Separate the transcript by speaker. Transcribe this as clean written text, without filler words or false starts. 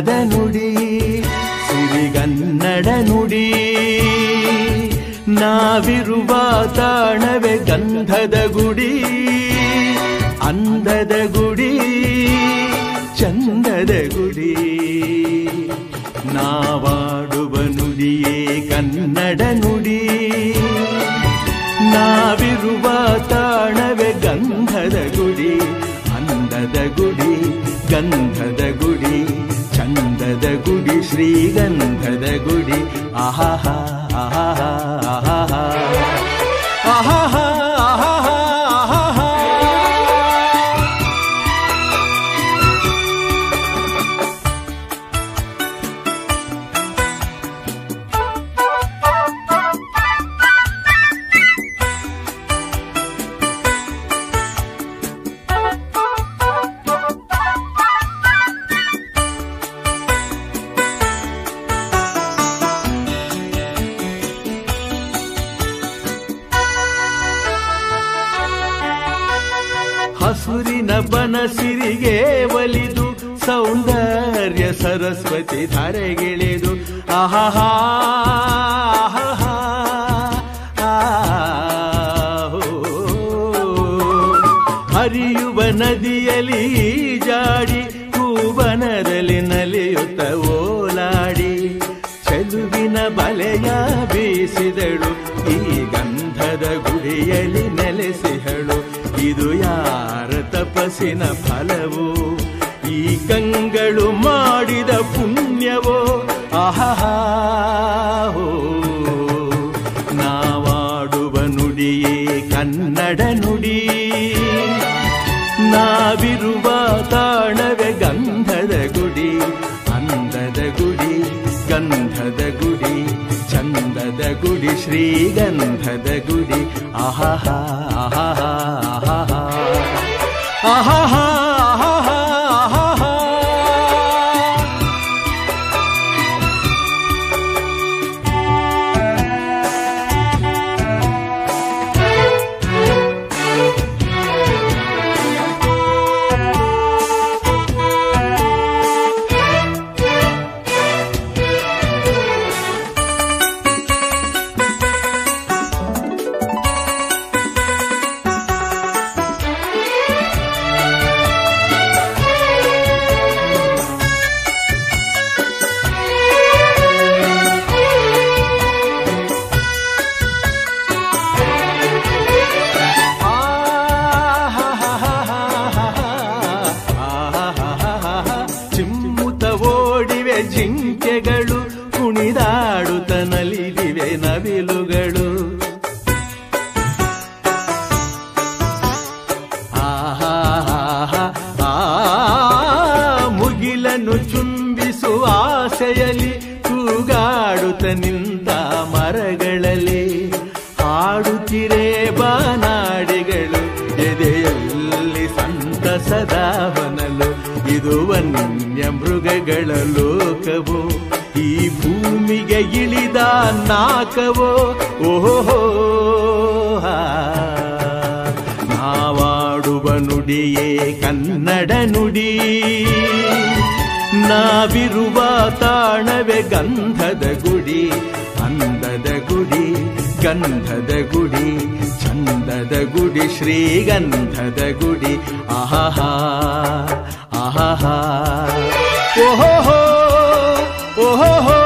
Speaker 1: ಅನ್ನದ ನುಡಿ ಸಿರಿಗನ್ನಡ ನುಡಿ. ನಾವಿರುವ ತಾಣವೇ ಗಂಧದ ಗುಡಿ, ಅಂದದ ಗುಡಿ, ಚಂದದ ಗುಡಿ. ನಾವಾಡುವ ನುಡಿಯೇ ಕನ್ನಡ ನುಡಿ. ನಾವಿರುವ ತಾಣವೇ ಗಂಧದ ಗುಡಿ, ಅಂದದ ಗುಡಿ, ಗಂಧದ ಗುಡಿ, ಚಂದದ ಗುಡಿ, ಶ್ರೀಗಂಧದ ಗುಡಿ. ಆಹಾಹಾ ಆಹಾಹಾ ಆಹಾಹಾ ಆಹಾಹಾ ಆಹಾಹಾ ಆಹಾಹಾ. ಹಸುರಿನ ಬನಸಿರಿಗೆ ಒಲಿದು ಸೌಂದರ್ಯ ಸರಸ್ವತಿ ಧಾರೆಗಿಳಿದು ಆಹಾಹಾ ಆಹಾಹಾ ಆಹೋ. ಹರಿಯುವ ನದಿಯಲ್ಲಿ ಜಾಡಿ ಹೂವನದಲ್ಲಿ ನಲಿಯುತ್ತ ಓಲಾಡಿ ಚೆಲುವಿನ ಬಲೆಯ ಬೀಸಿದಳು ಈ ಗಂಧದ ಗುಡಿಯಲ್ಲಿ ನೆಲೆಸಿಹಳು. ಇದು ಯಾರ ತಪಸ್ಸಿನ ಫಲವೋ, ಈ ಕಂಗಳು ಮಾಡಿದ ಪುಣ್ಯವೋ. ಆಹಾಹಾ ನಾವಾಡುವ ನುಡಿಯೇ ಕನ್ನಡ ನುಡಿ. ನಾವಿರುವ ತಾಣವೇ ಗಂಧದ ಗುಡಿ, ಅಂದದ ಗುಡಿ, ಗಂಧದ ಗುಡಿ, ಚಂದದ ಗುಡಿ, ಶ್ರೀಗಂಧದ ಗುಡಿ. ಆಹಾಹಾ ಆಹಾಹಾ ಆಹಾಹಾ ಆಹಾಹಾ ಆಹಾಹಾ ಆಹಾಹಾ. ಜಿಂಕೆಗಳು ಕುಣಿದಾಡುತ್ತ ನಲಿದಿವೆ ನವಿಲುಗಳು. ಆಹಾಹಾ ಮುಗಿಲನ್ನು ಚುಂಬಿಸುವ ಆಸೆಯಲ್ಲಿ ತೂಗಾಡುತ್ತ ನಿಂತ ಮರಗಳಲ್ಲಿ ಹಾಡುತ್ತಿರೇ ಬಾನಾಡಿಗಳು ಎದೆಯಲ್ಲಿ ಸಂತಸದ ಹೊನಲು. ಇದು ವನ್ಯ ಮೃಗಗಳ ಲೋಕವೋ, ಈ ಭೂಮಿಗೆ ಇಳಿದ ನಾಕವೋ. ಓಹೋ ನಾವಾಡುವ ನುಡಿಯೇ ಕನ್ನಡ ನುಡಿ. ನಾವಿರುವ ತಾಣವೇ ಗಂಧದ ಗುಡಿ, ಅಂದದ ಗುಡಿ, ಗಂಧದ ಗುಡಿ, ಚಂದದ ಗುಡಿ, ಶ್ರೀಗಂಧದ ಗುಡಿ. ಆಹಾಹಾ ಆಹಾಹಾ ಓಹೋ ಓಹೋ.